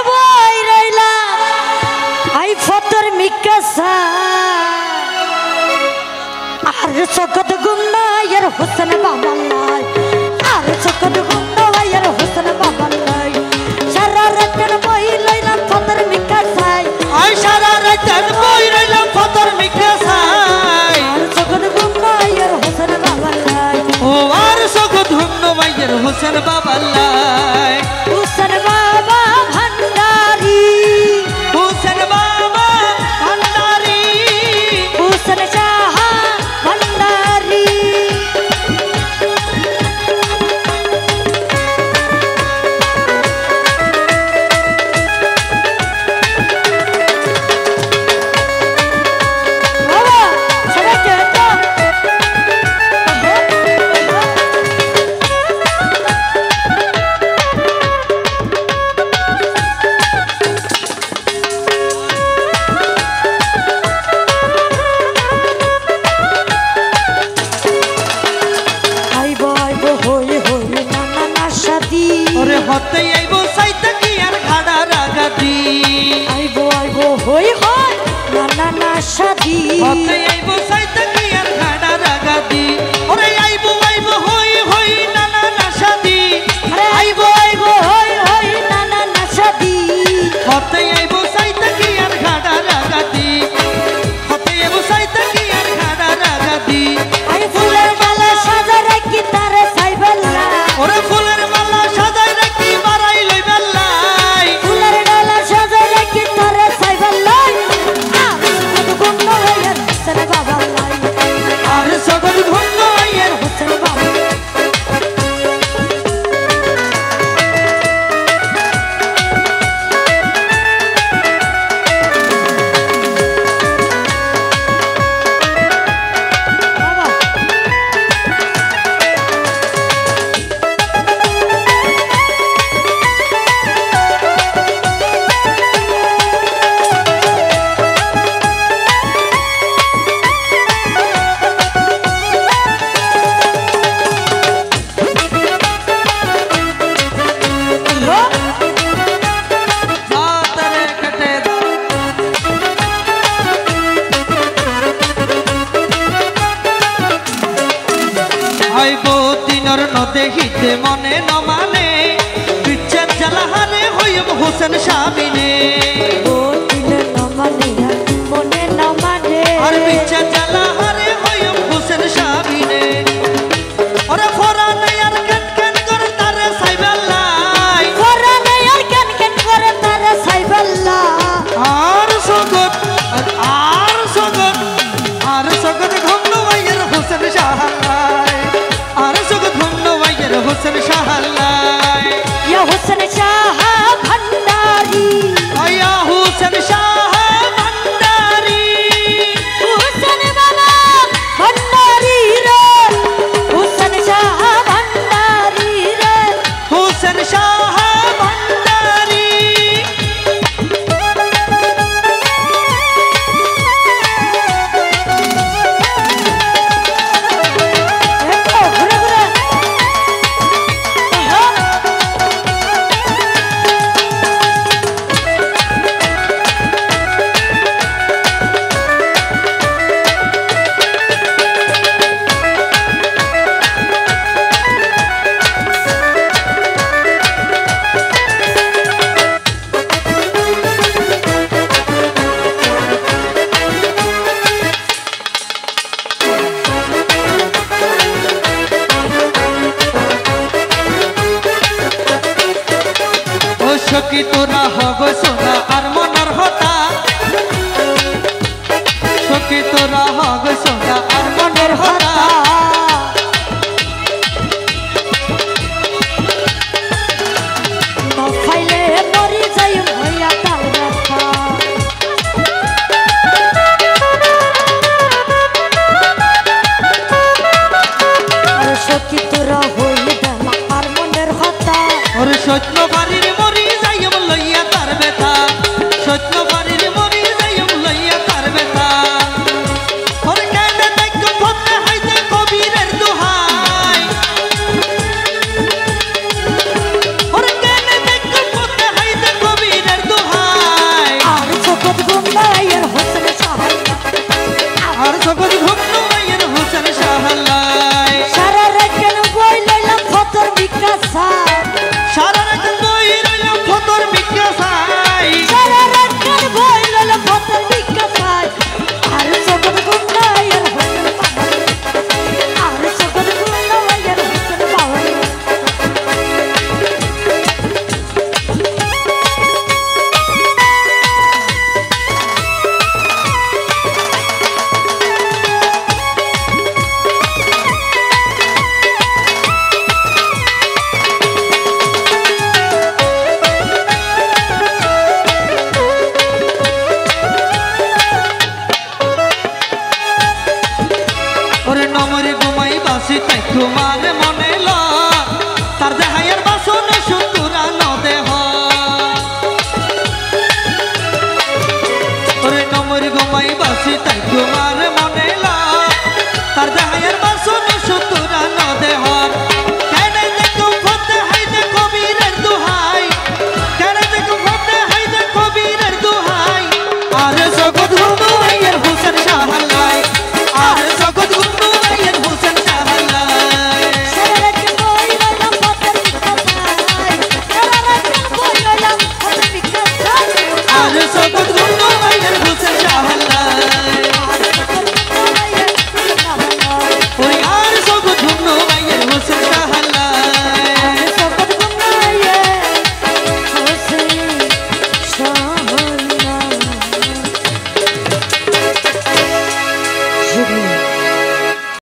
বই রইলা আই ফতর মিকাসা আর সকত গুন্না ইয়ার হোসেন বাবাল্লাই আর সকত গুন্না ইয়ার হোসেন বাবাল্লাই সারা রাত বই লইলাম ফতর মিকাসাই আই সারা রাত বই রইলাম ফতর মিকাসাই আর সকত গুন্না ইয়ার হোসেন বাবাল্লাই ও আর সকত গুন্না ইয়ার হোসেন বাবাল্লাই হোসেন বাবা ভান্ডারি হোসেন বাবা ভান্ডারি হোসেন শাহ ভান্ডারি বাবা সবাই কেটো ওরে হতে আইবো সাইতে কি আর ঘাড়া রাগাদি আইবো আইবো হই হই নানা না শাদি হতে আইবো সাইতে কি আর ঘাড়া রাগাদি ওরে আইবো আইবো হই হই নানা না শাদি আইবো আইবো হই হই নানা না শাদি হতে আইবো সাইতে কি আর ঘাড়া রাগাদি হতে আইবো সাইতে কি আর ঘাড়া রাগাদি আই ফুলের মালা সাজা রাখি তারে সাইবেলা ওরে ফুলের মালা সাজাই রাখি বাড়াই লই বেল্লাই ফুলের ডালা সাজা রাখি তারে সাইবেলা আর কত গুণ হইয়ার হোসেন বাবা লাই আর সকল ধন্য আইয়ের হোসেন বাবা বাবা জাতরে কেটে আইবো দিনর ন দেখিতে মনে ন মানে বিচ্ছেদ জ্বালাহারে হইব হোসেন স্বামীনে ও দিল নমানে মনে নমানে আর বিচ্ছেদ জ্বালাহারে হইব হোসেন স্বামীনে ওরে ফরানে আর কেন কেন করে তারে সাইবেল্লাই ফরানে আর কেন কেন করে তারে সাইবেলা আর সগত আর সগত আর সগত ঘন্ন ভাইয়ের হোসেন শাহাল্লাই আর সগত ঘন্ন ভাইয়ের হোসেন শাহাল্লাই ইয়া হোসেন শাহ ভান্ডারি আয়া হোসেন শাহ ভান্ডারি হোসেন বাবা ভান্ডারি রে হোসেন শাহ ভান্ডারি রে হোসেন শাহ ভান্ডারি দেখো ঘুরে ঘুরে ও সখী তোরা হব সোনা আর